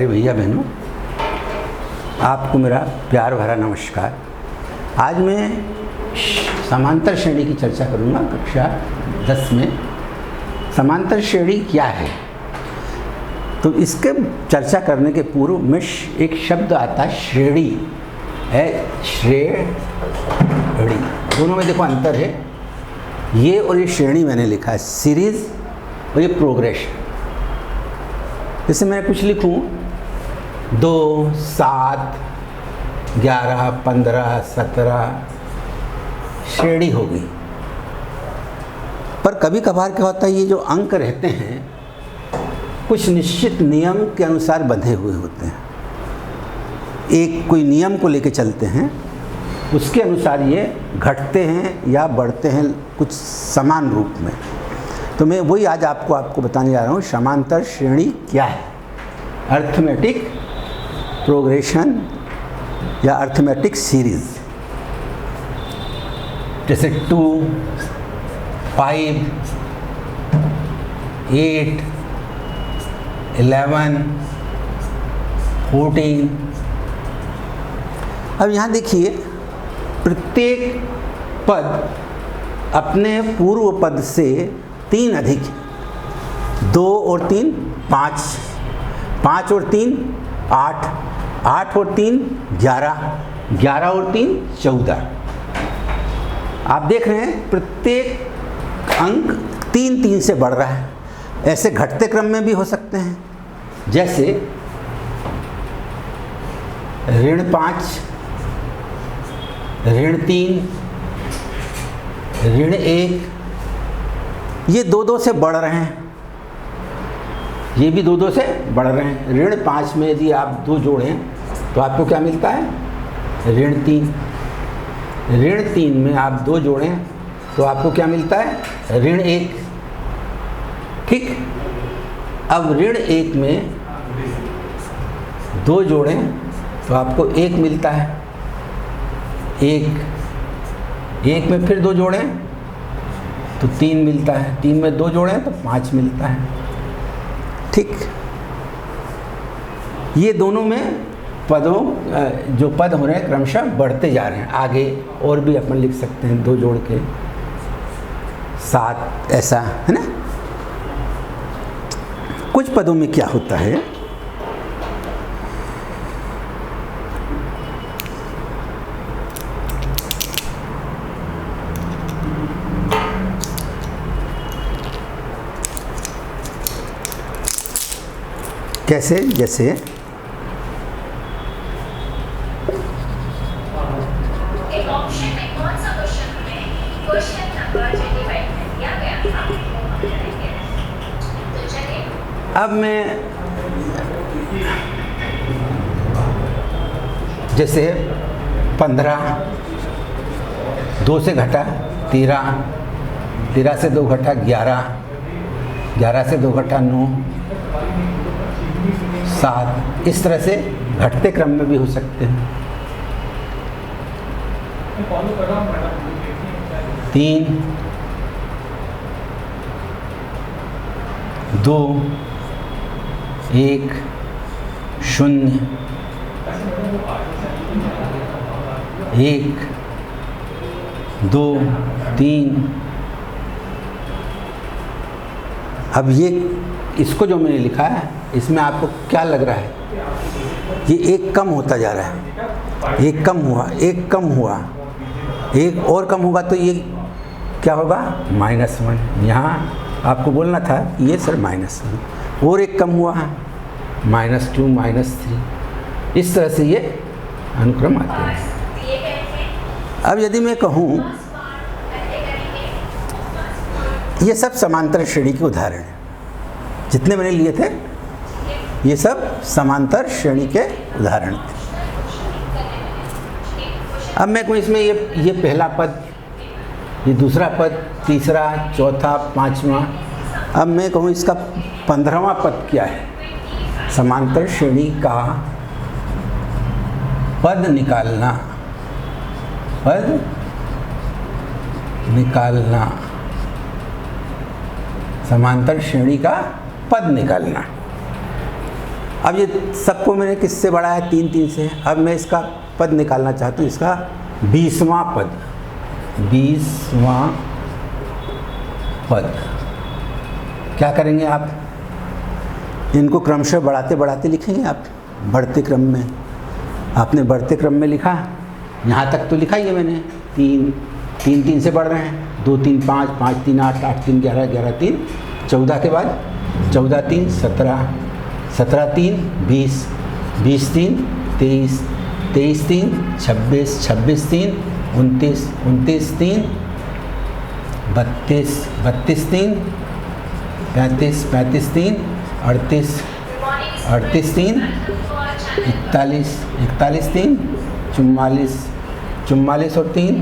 भैया बहनों, आपको मेरा प्यार भरा नमस्कार। आज मैं समांतर श्रेणी की चर्चा करूंगा। कक्षा 10 में समांतर श्रेणी क्या है, तो इसके चर्चा करने के पूर्व में एक शब्द आता है श्रेणी है। श्रेणी दोनों में देखो अंतर है। ये और ये श्रेणी मैंने लिखा है, सीरीज और ये प्रोग्रेशन। जैसे मैं कुछ लिखूं 2, 7, 11, 15, 17 श्रेणी होगी। पर कभी कभार क्या होता है, ये जो अंक रहते हैं कुछ निश्चित नियम के अनुसार बंधे हुए होते हैं। एक कोई नियम को लेके चलते हैं, उसके अनुसार ये घटते हैं या बढ़ते हैं कुछ समान रूप में। तो मैं वही आज आपको बताने जा रहा हूँ, समांतर श्रेणी क्या है। अर्थमेटिक प्रोग्रेशन या अर्थमेटिक सीरीज, जैसे 2, 5, 8, 11, 14। अब यहाँ देखिए, प्रत्येक पद अपने पूर्व पद से 3 अधिक, 2 और 3 5, 5 और 3 8, 8 और 3 11, 11 और 3 14। आप देख रहे हैं प्रत्येक अंक 3-3 से बढ़ रहा है। ऐसे घटते क्रम में भी हो सकते हैं, जैसे -5, -3, -1, ये 2-2 से बढ़ रहे हैं। ये भी 2-2 से बढ़ रहे हैं। -5 में यदि आप 2 जोड़ें तो आपको क्या मिलता है? -3। -3 में आप 2 जोड़ें तो आपको क्या मिलता है? -1। ठीक। अब -1 में 2 जोड़ें तो आपको 1 मिलता है। 1 में फिर 2 जोड़ें तो 3 मिलता है। 3 में 2 जोड़ें तो 5 मिलता है। ठीक। ये दोनों में पदों जो पद हो रहे हैं क्रमशः बढ़ते जा रहे हैं। आगे और भी अपन लिख सकते हैं 2 जोड़ के 7, ऐसा है ना। कुछ पदों में क्या होता है, कैसे? जैसे एक ऑप्शन में कौन सा क्वेश्चन में क्वेश्चन नंबर 25 में दिया गया था, वो हम करेंगे। तो चलिए अब मैं जैसे 15, 2 से घटा 13, 13 से 2 घटा 11, 11 से 2 घटा 9, 7, इस तरह से घटते क्रम में भी हो सकते हैं। 3, 2, 1, 0, 1, 2, 3। अब ये इसको जो मैंने लिखा है, इसमें आपको क्या लग रहा है? ये एक कम होता जा रहा है। एक कम हुआ, एक कम हुआ, एक और कम होगा तो ये क्या होगा? -1। यहाँ आपको बोलना था ये सर -1, और एक कम हुआ है -2, -3। इस तरह से ये अनुक्रम आते हैं। अब यदि मैं कहूँ, ये सब समांतर श्रेणी के उदाहरण हैं। जितने मैंने लिए थे ये सब समांतर श्रेणी के उदाहरण थे। अब मैं कोई इसमें ये पहला पद, ये दूसरा पद, तीसरा, चौथा, 5वां। अब मैं कहूँ इसका 15वां पद क्या है? समांतर श्रेणी का पद निकालना, पद निकालना, समांतर श्रेणी का पद निकालना। अब ये सबको मैंने किससे बढ़ाया, 3 3 से। अब मैं इसका पद निकालना चाहता हूँ, इसका 20वां पद, 20वां पद। क्या करेंगे आप, इनको क्रमशः बढ़ाते बढ़ाते लिखेंगे आप, बढ़ते क्रम में। आपने बढ़ते क्रम में लिखा, यहाँ तक तो लिखा ही है मैंने, 3 3 3 से बढ़ रहे हैं, 2 3 5, 5 3 8, 8 3 11, 11 3 14 के बाद 14 3 17, 17 3 20, 20 3 23, 23 3 26, 26 3 29, 29 3 32, 32 3 35, 35 3 38, 38 3 41, 41 3 44, 44 और 3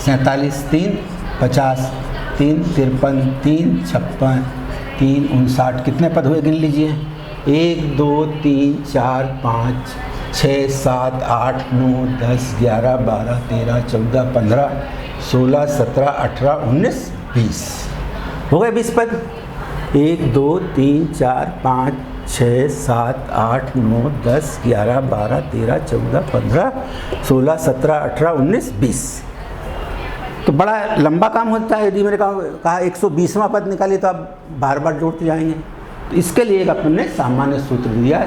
47 3 50, 3 53 3 56 3 59। कितने पद हुए गिन लीजिए, 1 2 3 4 5 6 7 8 9 10 11 12 13 14 15 16 17 18 19 20 हो गए 20 पद। 1 2 3 4 5 6 7 8 9 10 11 12 13 14 15 16 17 18 19 20। तो बड़ा लंबा काम होता है। यदि मैंने कहा 120वां पद निकालिए तो आप बार बार जोड़ते जाएंगे। तो इसके लिए एक अपन ने सामान्य सूत्र दिया,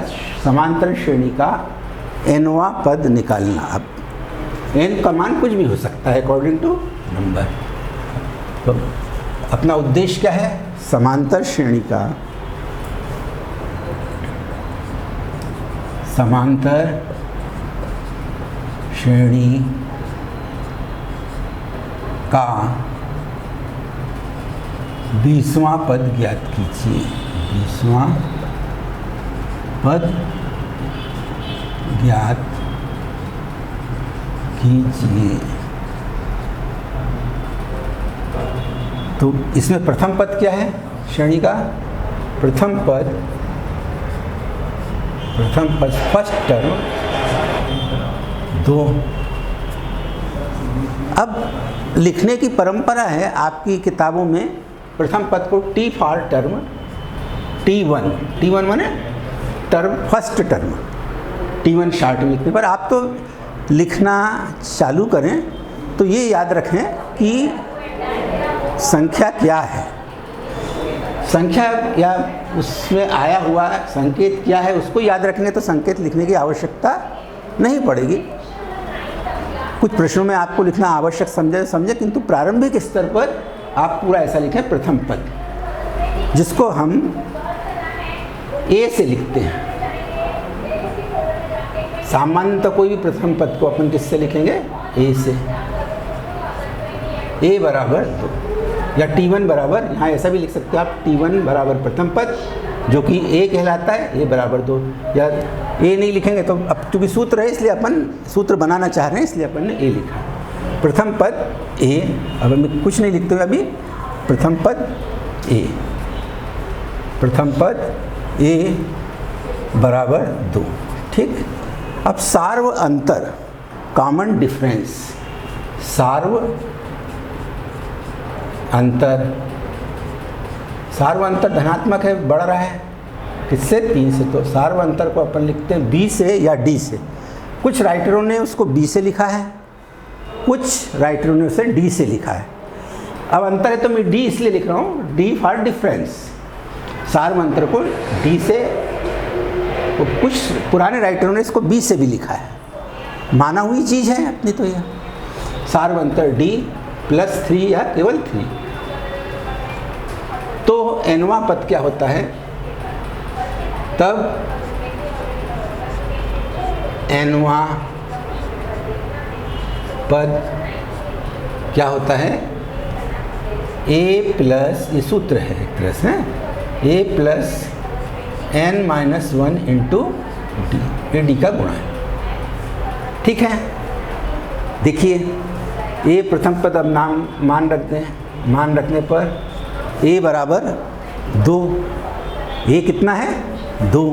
समांतर श्रेणी का nवां पद निकालना। अब n का मान कुछ भी हो सकता है अकॉर्डिंग टू नंबर। तो अपना उद्देश्य क्या है, समांतर श्रेणी का, समांतर श्रेणी का 20वां पद ज्ञात कीजिए। 20वां पद ज्ञात कीजिए। तो इसमें प्रथम पद क्या है श्रेणी का, प्रथम पद फर्स्ट टर्म 2। अब लिखने की परंपरा है आपकी किताबों में, प्रथम पद को टी फॉर टर्म, T1 माने term, first term, T1 short में लिखने पर। आप तो लिखना चालू करें तो ये याद रखें कि संख्या क्या है, संख्या या उसमें आया हुआ संकेत क्या है उसको याद रखने तो संकेत लिखने की आवश्यकता नहीं पड़ेगी। कुछ प्रश्नों में आपको लिखना आवश्यक समझे, किंतु प्रारंभिक स्तर पर आप पूरा ऐसा लिखें प्रथम पद, जिसको हम A से लिखते हैं। सामान्यतः कोई भी प्रथम पद को अपन किससे लिखेंगे, A से। A बराबर 2 या T1 बराबर, यहाँ ऐसा भी लिख सकते हो आप, T1 बराबर प्रथम पद जो कि A कहलाता है, A बराबर 2। या A नहीं लिखेंगे तो अब चूँकि सूत्र है इसलिए अपन सूत्र बनाना चाह रहे हैं, इसलिए अपन ने A लिखा। प्रथम पद A, अब मैं कुछ नहीं लिखते हुए अभी, प्रथम पद A, प्रथम पद A बराबर 2। ठीक। अब सार्व अंतर, कॉमन डिफरेंस, सार्व अंतर, सार्व अंतर धनात्मक है, बढ़ रहा है किससे, 3 से। तो सार्व अंतर को अपन लिखते हैं B से या D से। कुछ राइटरों ने उसको B से लिखा है, कुछ राइटरों ने उसे D से लिखा है। अब अंतर है तो मैं D इसलिए लिख रहा हूँ, D फॉर डिफरेंस। सार्व अंतर को D से, तो कुछ पुराने राइटरों ने इसको B से भी लिखा है, माना हुई चीज़ है अपनी। तो यह सार्व अंतर D +3 या केवल 3। तो nवां पद क्या होता है, तब nवां पद क्या होता है, A प्लस, ये सूत्र है एक तरह से, A plus n-1 into D, ये D का गुणा है। ठीक है, देखिए A प्रथम पद, अब नाम मान रखते हैं, मान रखने पर A बराबर 2, A कितना है 2,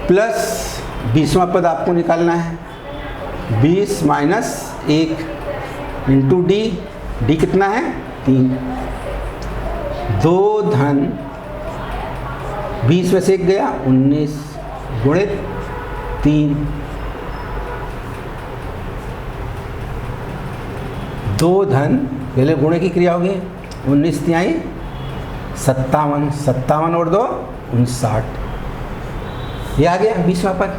प्लस 20वां पद आपको निकालना है, 20 माइनस 1 इंटू D, D कितना है 3, 2 धन 20 में से 1 गया, 19 गुणित 3, 2 धन, पहले गुणे की क्रिया होगी, 19 तिहाई 57, 57 और 2 59, ये आ गया 20वां पद।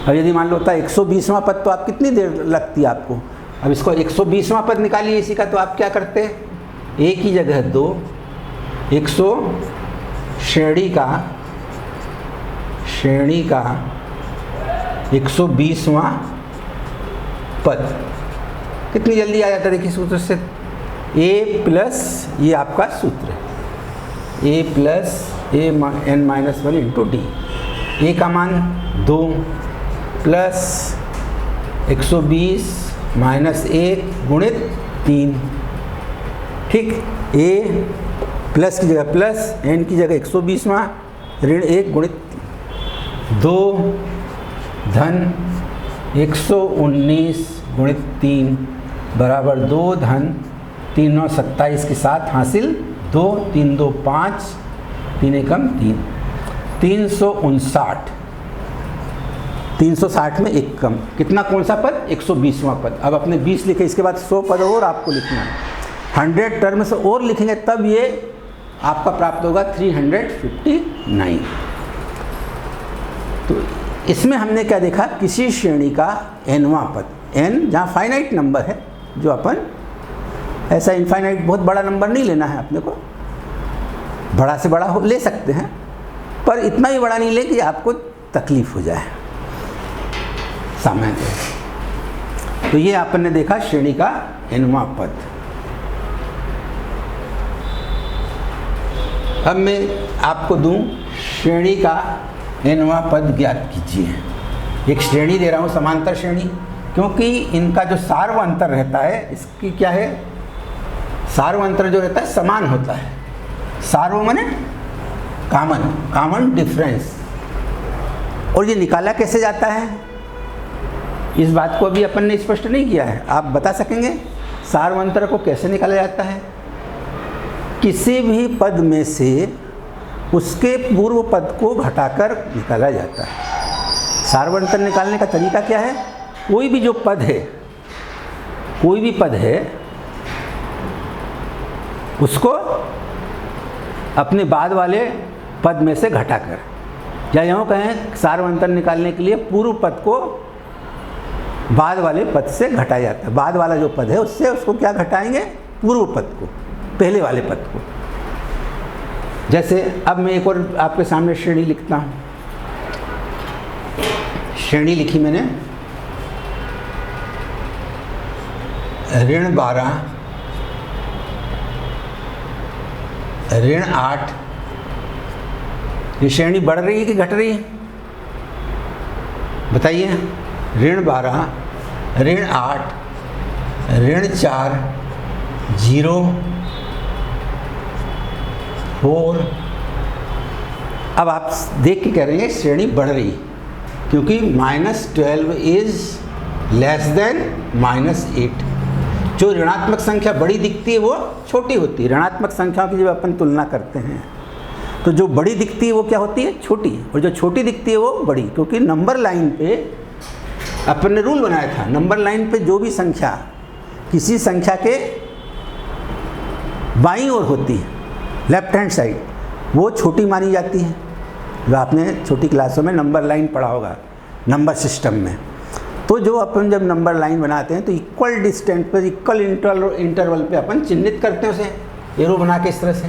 अब यदि मान लो होता है 120वां पद, तो आप कितनी देर लगती है आपको? अब इसको 120वां पद निकालिए इसी का, तो आप क्या करते हैं, एक ही जगह 2, 100 श्रेणी का 120वां पद कितनी जल्दी आ जाता है? देखिए सूत्र से, a प्लस, ये आपका सूत्र है, a plus n-1 into D. a का मान 2 प्लस 120 माइनस 1 गुणित 3, ठीक। a प्लस की जगह प्लस, n की जगह 120वां, ऋण 1 गुणित 2 धन 119 गुणित 3 बराबर 2 धन 3 9 27 के साथ हासिल 2, 3 2 5, 3 एकम 3, 359, 360 में 1 कम, कितना कौन सा पद? 120वां पद। अब अपने 20 लिखे, इसके बाद 100 पद और आपको लिखना है, 100 टर्म्स और लिखेंगे तब ये आपका प्राप्त होगा 359। तो इसमें हमने क्या देखा, किसी श्रेणी का nवां पद, n जहाँ फाइनाइट नंबर है, जो अपन ऐसा इनफाइनाइट बहुत बड़ा नंबर नहीं लेना है अपने को, बड़ा से बड़ा ले सकते हैं पर इतना भी बड़ा नहीं ले कि आपको तकलीफ हो जाए सामान्य। तो ये अपन ने देखा श्रेणी का nवां पद। अब मैं आपको दूं श्रेणी का nवां पद ज्ञात कीजिए। एक श्रेणी दे रहा हूँ, समांतर श्रेणी, क्योंकि इनका जो सार्वअंतर रहता है, इसकी क्या है, सार्वअंतर जो रहता है समान होता है। सार्व माने कॉमन डिफरेंस। और ये निकाला कैसे जाता है, इस बात को अभी अपन ने स्पष्ट नहीं किया है। आप बता सकेंगे सार्वअंतर को कैसे निकाला जाता है? किसी भी पद में से उसके पूर्व पद को घटाकर निकाला जाता है। सार्वअंतर निकालने का तरीका क्या है? कोई भी जो पद है, कोई भी पद है, उसको अपने बाद वाले पद में से घटाकर, या यूँ कहें सार्वअंतर निकालने के लिए पूर्व पद को बाद वाले पद से घटाया जाता है। बाद वाला जो पद है उससे उसको क्या घटाएंगे? पूर्व पद को, पहले वाले पद को। जैसे अब मैं एक और आपके सामने श्रेणी लिखता हूँ। श्रेणी लिखी मैंने, ऋण 12, ऋण 8। ये श्रेणी बढ़ रही है कि घट रही है? बताइए। ऋण 12, ऋण 8, ऋण 4, 0, 4। अब आप देख के कह रहे हैं श्रेणी बढ़ रही, क्योंकि -12 इज लेस देन -8। जो ऋणात्मक संख्या बड़ी दिखती है वो छोटी होती है। ऋणात्मक संख्याओं की जब अपन तुलना करते हैं तो जो बड़ी दिखती है वो क्या होती है? छोटी। और जो छोटी दिखती है वो बड़ी, क्योंकि नंबर लाइन पे अपन ने रूल बनाया था, नंबर लाइन पे जो भी संख्या किसी संख्या के बाईं ओर होती है, लेफ्ट हैंड साइड, वो छोटी मानी जाती है। जो आपने छोटी क्लासों में नंबर लाइन पढ़ा होगा नंबर सिस्टम में। तो जो अपन जब नंबर लाइन बनाते हैं तो इक्वल डिस्टेंस पर, इक्वल इंटरवल पे अपन चिन्हित करते हैं उसे, एरो बना के इस तरह से।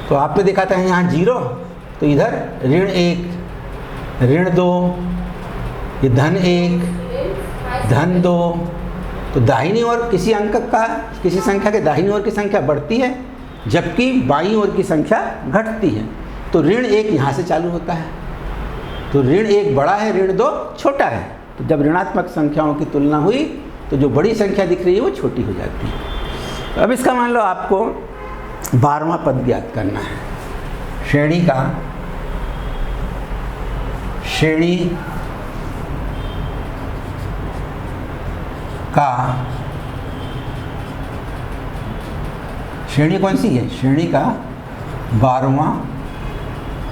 तो आपने देखा था यहाँ 0, तो इधर ऋण 1, ऋण 2, ये धन 1, धन 2। तो दाहिनी ओर किसी अंक का, किसी संख्या के दाहिनी ओर की संख्या बढ़ती है, जबकि बाईं ओर की संख्या घटती है। तो ऋण 1 यहाँ से चालू होता है। तो ऋण 1 बड़ा है, ऋण 2 छोटा है। तो जब ऋणात्मक संख्याओं की तुलना हुई तो जो बड़ी संख्या दिख रही है वो छोटी हो जाती है। तो अब इसका मान लो आपको 12वां पद ज्ञात करना है। श्रेणी का, श्रेणी का, श्रेणी कौन सी है? श्रेणी का 12वां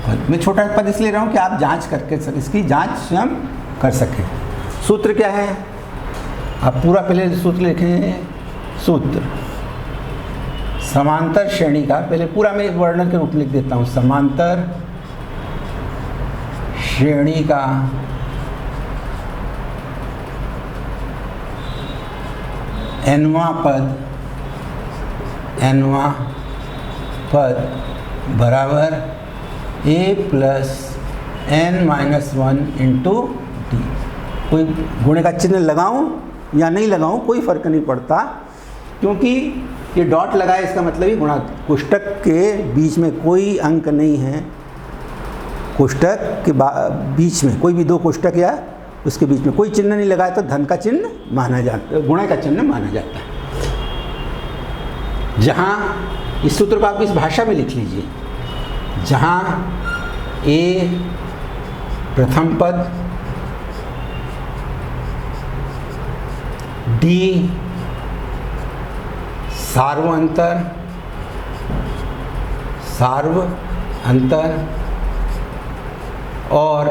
मैं छोटा पद इसलिए रहा हूँ कि आप जांच करके इसकी जांच स्वयं कर सकें। सूत्र क्या है, आप पूरा पहले सूत्र लिखें। सूत्र समांतर श्रेणी का, पहले पूरा मैं वर्णन के रूप में लिख देता हूँ। समांतर श्रेणी का nवां पद बराबर a plus n-1 into D. कोई गुणे का चिन्ह लगाऊं या नहीं लगाऊं कोई फर्क नहीं पड़ता, क्योंकि ये डॉट लगाए इसका मतलब ही गुणा। कोष्टक के बीच में कोई अंक नहीं है, कोष्टक के बीच में कोई भी दो कोष्टक या उसके बीच में कोई चिन्ह नहीं लगाया तो धन का चिन्ह माना जाता है, गुणा का चिन्ह माना जाता है। जहाँ इस सूत्र को आप इस भाषा में लिख लीजिए, जहाँ a प्रथम पद, d सार्व अंतर और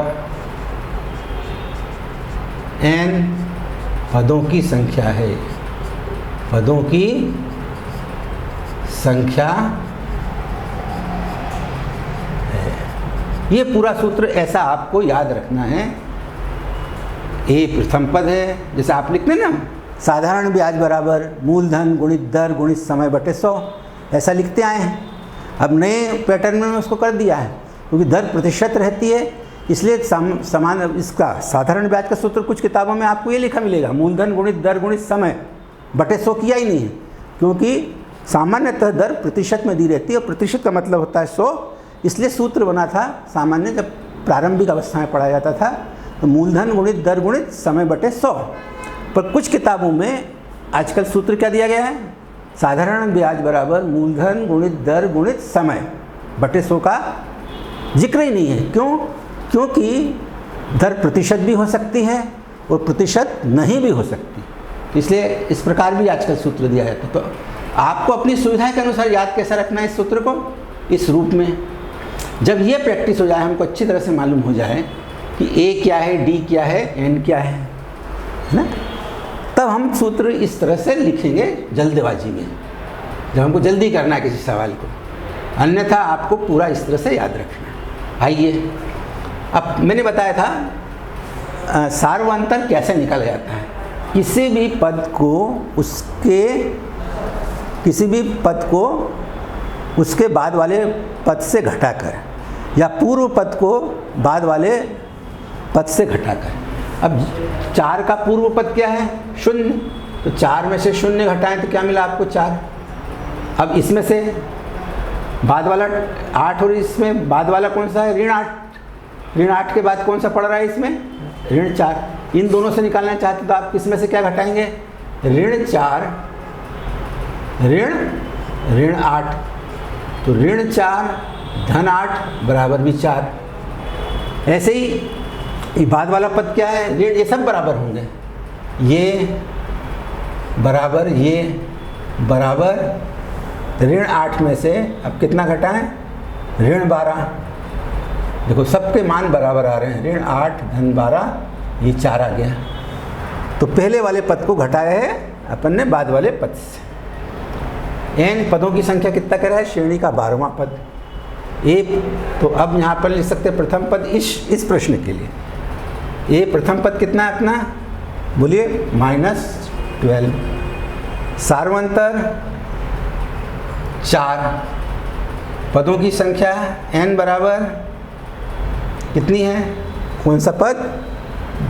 n पदों की संख्या है, पदों की संख्या है। ये पूरा सूत्र ऐसा आपको याद रखना है। a प्रथम पद है, जैसे आप लिखते हैं ना, साधारण ब्याज बराबर मूलधन गुणित दर गुणित समय बटे 100, ऐसा लिखते आए हैं। अब नए पैटर्न में उसको कर दिया है, क्योंकि दर प्रतिशत रहती है, इसलिए समान इसका साधारण ब्याज का सूत्र कुछ किताबों में आपको ये लिखा मिलेगा, मूलधन गुणित दर गुणित समय बटे 100 किया ही नहीं है, क्योंकि सामान्यतः दर प्रतिशत में दी रहती है और प्रतिशत का मतलब होता है 100। इसलिए सूत्र बना था सामान्य, जब प्रारंभिक अवस्था में पढ़ा जाता था तो मूलधन गुणित दर गुणित समय बटे 100। पर कुछ किताबों में आजकल सूत्र क्या दिया गया है, साधारण ब्याज बराबर मूलधन गुणित दर गुणित समय बटे 100 का जिक्र ही नहीं है। क्यों? क्योंकि दर प्रतिशत भी हो सकती है और प्रतिशत नहीं भी हो सकती, इसलिए इस प्रकार भी आजकल सूत्र दिया जाता है। तो आपको अपनी सुविधा के अनुसार याद कैसा रखना है इस सूत्र को, इस रूप में। जब ये प्रैक्टिस हो जाए, हमको अच्छी तरह से मालूम हो जाए कि a क्या है, d क्या है, n क्या है ना, तब हम सूत्र इस तरह से लिखेंगे जल्दबाजी में, जब हमको जल्दी करना है किसी सवाल को। अन्यथा आपको पूरा इस तरह से याद रखना है। आइए, अब मैंने बताया था सार्वअंतर कैसे निकाला जाता है। किसी भी पद को उसके बाद वाले पद से घटाकर, या पूर्व पद को बाद वाले पद से घटाकर। अब 4 का पूर्व पद क्या है, 0, तो 4 में से 0 घटाएं तो क्या मिला आपको 4। अब इसमें से बाद वाला 8 और इसमें बाद वाला कौन सा है, ऋण 8। ऋण 8 के बाद कौन सा पड़ रहा है इसमें, ऋण 4। इन दोनों से निकालना चाहते तो आप किसमें से क्या घटाएंगे, ऋण 4 ऋण 8, तो ऋण 4 धन 8 बराबर भी 4। ऐसे ही बाद वाला पद क्या है, ऋण, ये सब बराबर होंगे, ये बराबर ऋण 8 में से अब कितना घटाएं, ऋण 12। देखो सबके मान बराबर आ रहे हैं, ऋण 8 धन 12, ये 4 आ गया। तो पहले वाले पद को घटाया है अपन ने बाद वाले पद से। n पदों की संख्या कितना कर रहा है, श्रेणी का 12वां पद। एक तो अब यहाँ पर लिख सकते हैं प्रथम पद इस प्रश्न के लिए। ये प्रथम पद कितना है अपना, बोलिए, -12। सार्वअंतर 4, पदों की संख्या n बराबर कितनी है, कौन सा पद,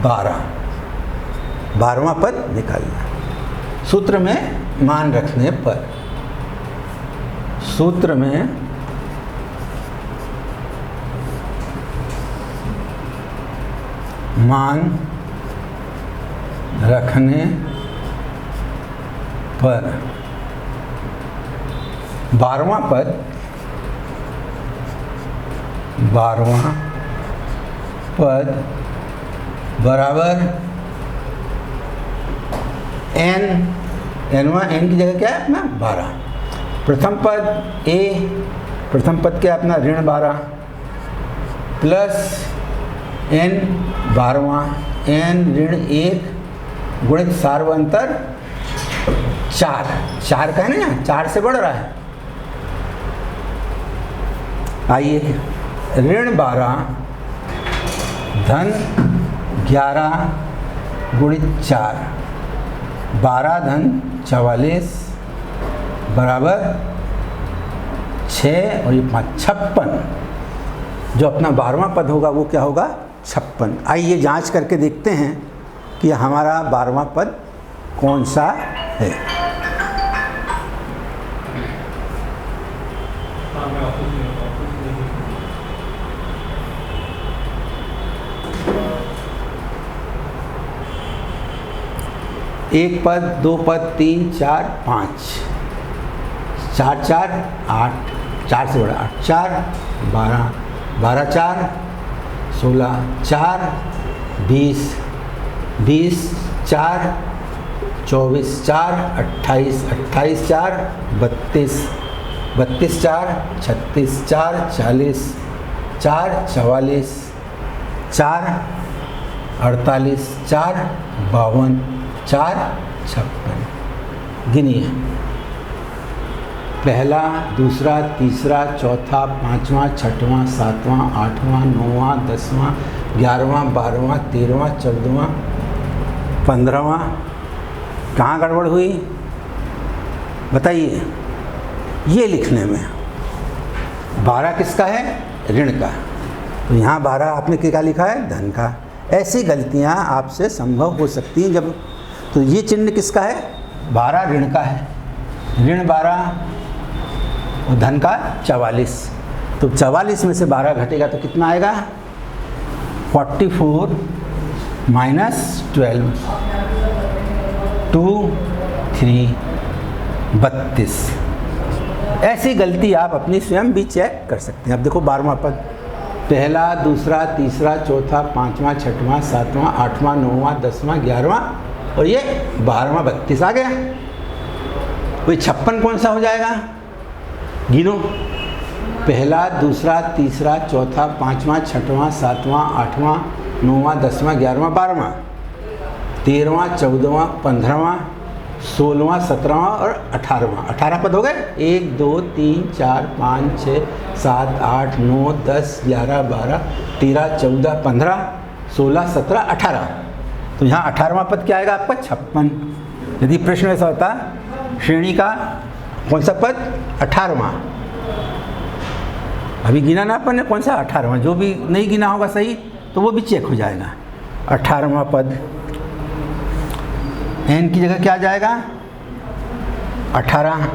12वां पद निकालना। सूत्र में मान रखने पर, सूत्र में मान रखने पर 12वां पद बराबर n की जगह क्या है अपना 12। प्रथम पद a, प्रथम पद क्या है अपना ऋण 12, प्लस n 12वां n ऋण 1 गुणित सार्वंतर 4 का है ना, 4 से बढ़ रहा है। आइए, ऋण 12 धन 11 गुणित 4, 12 धन 44 बराबर 6 और ये 5 56। जो अपना 12वां पद होगा वो क्या होगा? 56। आइए जांच करके देखते हैं कि हमारा 12वां पद कौन सा है। एक पद, दो पद, 3, 4, 5, 4 4 8, 4 से बड़ा 8, 4 12, 12 4 16, 4 20, 20 4 24, 4 28, 28 4 32, 32 4 36, 4 40, 4 44, 4 48, 4 52, 4 56। गिनिए, पहला, दूसरा, तीसरा, चौथा, पाँचवा, छठवां, सातवां, आठवां, नौवां, 10वां, 11वां, 12वां, 13वां, 14वां, 15वां। कहाँ गड़बड़ हुई बताइए? ये लिखने में 12 किसका है? ऋण का। तो यहाँ 12 आपने क्या लिखा है? धन का। ऐसी गलतियाँ आपसे संभव हो सकती हैं जब। तो ये चिन्ह किसका है? 12 ऋण का है। ऋण 12 और धन का 44। तो 44 में से 12 घटेगा तो कितना आएगा? 44 माइनस 12, 2 3 32। ऐसी गलती आप अपनी स्वयं भी चेक कर सकते हैं। अब देखो 12वां पद, पहला, दूसरा, तीसरा, चौथा, पाँचवा, छठवां, सातवां, आठवां, नौवां, 10वां, 11वां और ये 12वां 32 आ गया। कोई 56 कौन सा हो जाएगा? गिनो, पहला, दूसरा, तीसरा, चौथा, पाँचवा, छठवां, सातवां, आठवां, नौवां, 10वां, 11वां, 12वां, 13वां, 14वां, 15वां, 16वां, 17वां और 18वां। 18 पद हो गए। 1 2 3 4 5 6 7 8 9 10 11 12 13 14 15 16 17 18। तो यहाँ 18वां पद क्या आएगा आपका? 56। यदि प्रश्न ऐसा होता श्रेणी का कौन सा पद? 18वां। अभी गिना ना अपन ने कौन सा? 18वां। जो भी नहीं गिना होगा सही तो वो भी चेक हो जाएगा। 18वां पद n की जगह क्या आ जाएगा? 18।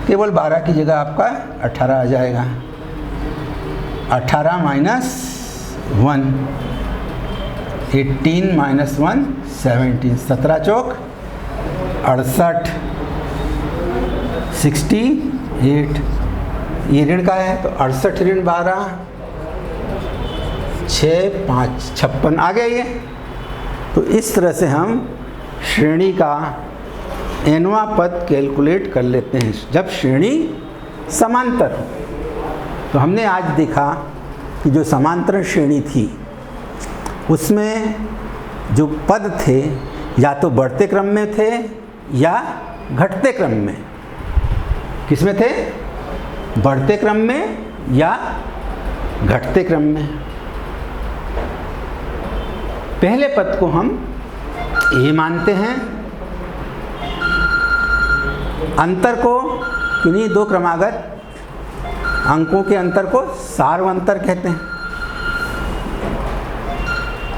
केवल 12 की जगह आपका 18 आ जाएगा। 18 माइनस 1, 18 माइनस 1 17, 17 चौक 68, 68। ये ऋण का है तो 68 ऋण 12, 6 5 56 आ गया ये। तो इस तरह से हम श्रेणी का nवां पद कैलकुलेट कर लेते हैं जब श्रेणी समांतर हो। तो हमने आज देखा कि जो समांतर श्रेणी थी उसमें जो पद थे या तो बढ़ते क्रम में थे या घटते क्रम में। किस में थे? बढ़ते क्रम में या घटते क्रम में। पहले पद को हम ए मानते हैं, अंतर को किन्हीं दो क्रमागत अंकों के अंतर को सार्वंतर कहते हैं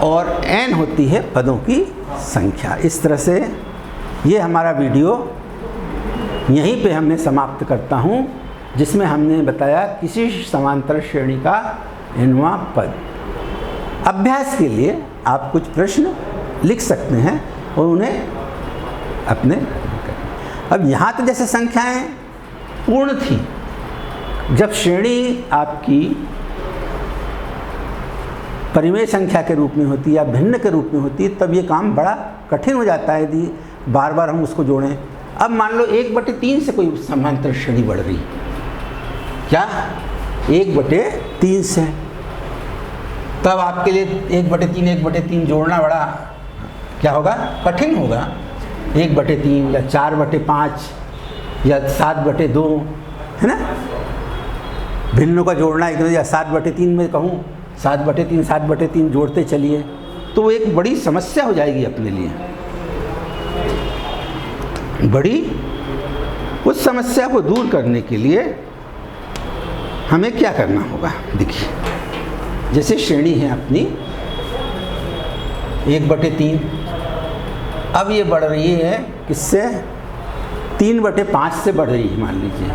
और n होती है पदों की संख्या। इस तरह से ये हमारा वीडियो यहीं पे हमने समाप्त करता हूँ, जिसमें हमने बताया किसी समांतर श्रेणी का nवां पद। अभ्यास के लिए आप कुछ प्रश्न लिख सकते हैं और उन्हें अपने। अब यहाँ तो जैसे संख्याएं पूर्ण थी, जब श्रेणी आपकी परिमेय संख्या के रूप में होती है या भिन्न के रूप में होती है तब ये काम बड़ा कठिन हो जाता है यदि बार बार हम उसको जोड़ें। अब मान लो 1/3 से कोई समांतर श्रेणी बढ़ रही, क्या 1/3 3 से, तब आपके लिए 1/3 जोड़ना बड़ा क्या होगा, कठिन होगा। 1/3 या 4/5 या 7/2, है ना। भिन्नों का जोड़ना एक या 7/3 में कहूँ 7/3 जोड़ते चलिए तो वो एक बड़ी समस्या हो जाएगी अपने लिए, बड़ी। उस समस्या को दूर करने के लिए हमें क्या करना होगा, देखिए जैसे श्रेणी है अपनी 1/3, अब ये बढ़ रही है किससे, 3/5 से बढ़ रही है मान लीजिए।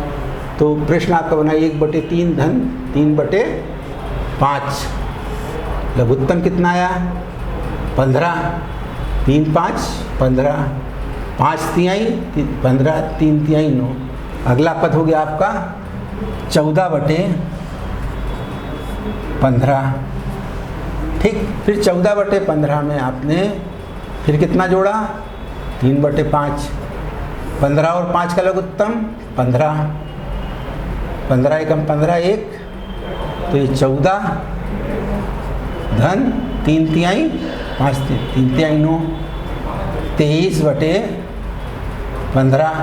तो प्रश्न आपका बना 1/3 धन 3/5, लघुत्तम कितना आया 15, 3 5 15, 5 तिहाई 15, 3 तिहाई 9। अगला पद हो गया आपका 14/15, ठीक। फिर 14/15 में आपने फिर कितना जोड़ा 3/5, 15 और 5 का लघुत्तम 15, 15 एकम 15 1, तो ये 14 धन 3 तिहाई 5 3 तिहाई 9, 23/15,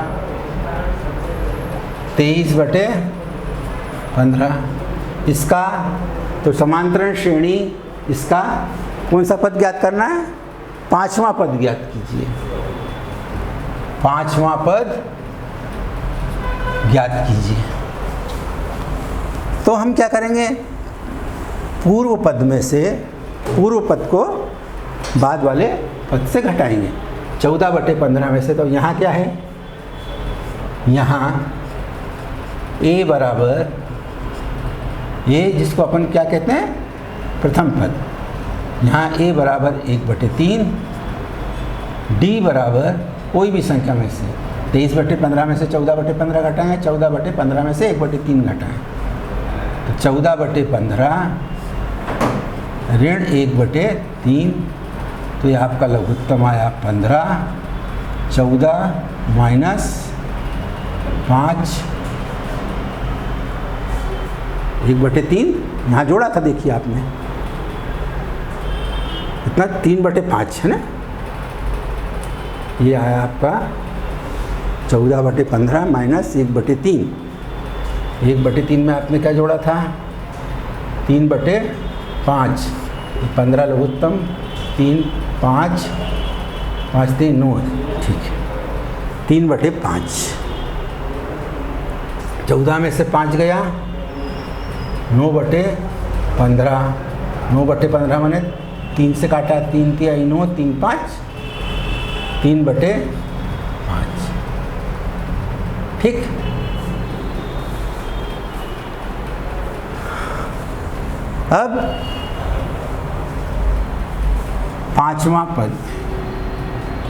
23/15। इसका तो समांतरण श्रेणी, इसका कौन सा पद ज्ञात करना है, 5वां पद ज्ञात कीजिए, 5वां पद ज्ञात कीजिए। तो हम क्या करेंगे, पूर्व पद में से पूर्व पद को बाद वाले पद से घटाएंगे। 14/15 में से तो यहाँ क्या है, यहाँ a बराबर, ये जिसको अपन क्या कहते हैं प्रथम पद, यहाँ a बराबर 1/3, d बराबर कोई भी संख्या में से 23/15 में से 14/15 घटाएं, 14/15 में से 1/3 घटाएं, तो 14/15 ऋण 1/3, तो ये आपका लघुत्तम आया 15, 14 माइनस 5 1/3, यहाँ जोड़ा था देखिए आपने, इतना 3/5 है ना। ये आया आपका 14/15 माइनस 1/3। 1/3 में आपने क्या जोड़ा था 3/5, 15 लघुत्तम 3 5 5 3 9, ठीक है। 3/5, 14 में से 5 गया 9/15, 9/15 मैंने 3 से काटा, 3 तिहाई 9, 3 5, 3/5, ठीक। अब 5वां पद,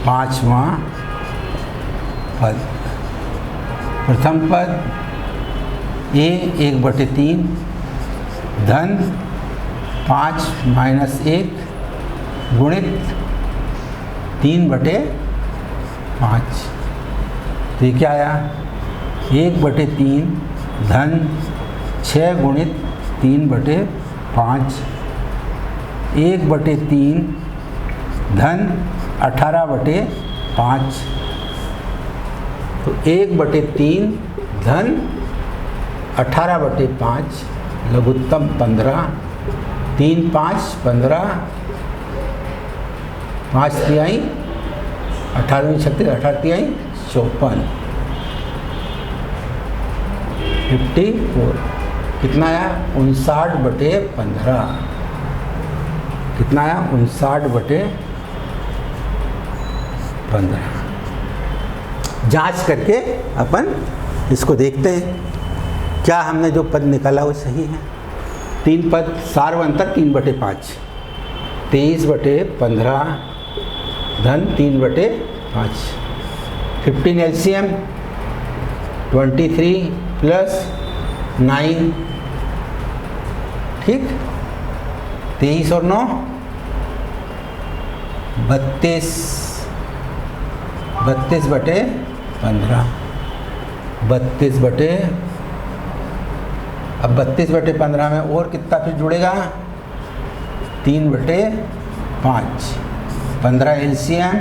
5वां पद, प्रथम पद a 1/3 धन 5 माइनस 1 गुणित 3/5, तो ये क्या आया 1/3 धन 6 गुणित 3/5, 1/3 धन 18/5, तो 1/3 धन 18/5 लघुत्तम 15, 3 5 15, 5 तिहाई 18 36, 18 तिहाई 54, 54, कितना आया 59/15, कितना आया 59/15। जांच करके अपन इसको देखते हैं क्या हमने जो पद निकाला वो सही है। 3 पद सार अंतर 3/5, 23/15 धन 3/5, 15 LCM 23 प्लस 9, ठीक। 23 और 9 32, 32/15, 32/, अब 32/15 में और कितना फिर जुड़ेगा? 3/5, 15 LCM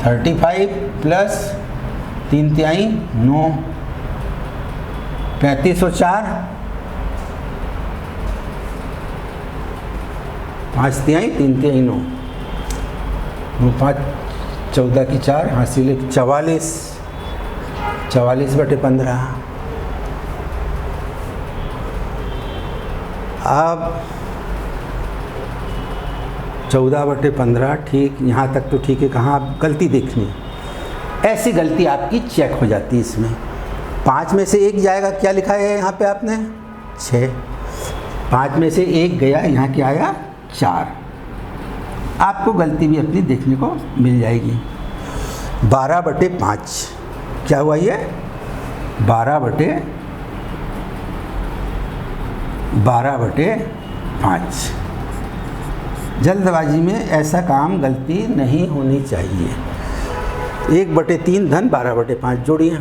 35 प्लस 3/3 9, 35 और 4 5/3 3/3 9, 9 5 14 की 4 हासिल 44, 44/15। अब 14/15 ठीक, यहाँ तक तो ठीक है। कहाँ आप गलती देखनी है, ऐसी गलती आपकी चेक हो जाती है इसमें। 5 में से 1 जाएगा, क्या लिखा है यहाँ पे आपने? 6। 5 में से 1 गया, यहाँ क्या आया? 4। आपको गलती भी अपनी देखने को मिल जाएगी। 12/5 क्या हुआ ये? 12/5। जल्दबाजी में ऐसा काम गलती नहीं होनी चाहिए। 1/3 धन 12/5 जोड़िए।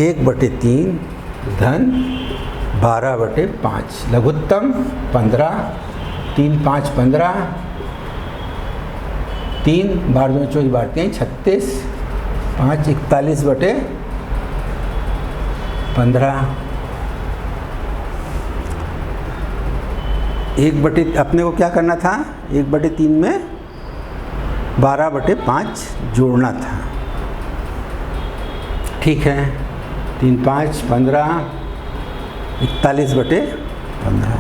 1/3 धन 12/5 लघुत्तम 15, 3 5 15, 3 बार 2 24 बार 3 36, 5 41/15। 1/, अपने को क्या करना था? 1/3 में 12/5 जोड़ना था। ठीक है, 3 5 15, 41/15।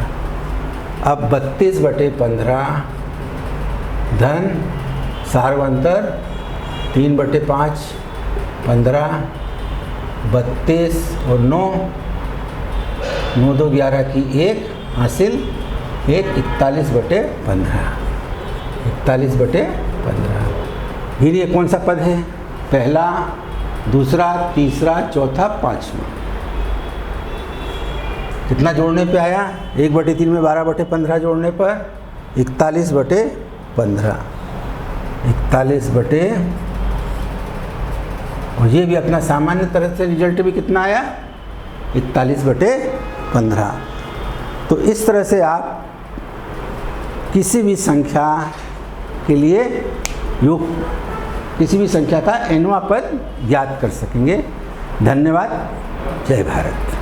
अब 32/15 धन सार्वंतर 3/5 15, 32 और 9, 9 2 11 की 1 हासिल 1 41/15। 41/15। फिर ये कौन सा पद है? पहला, दूसरा, तीसरा, चौथा, 5वां। कितना जोड़ने पे आया? 1/3 में 12/15 जोड़ने पर 41/15। 41 और ये भी अपना सामान्य तरह से रिजल्ट भी कितना आया? 41/15। तो इस तरह से आप किसी भी संख्या के लिए योग, किसी भी संख्या का nवां पद ज्ञात कर सकेंगे। धन्यवाद। जय भारत।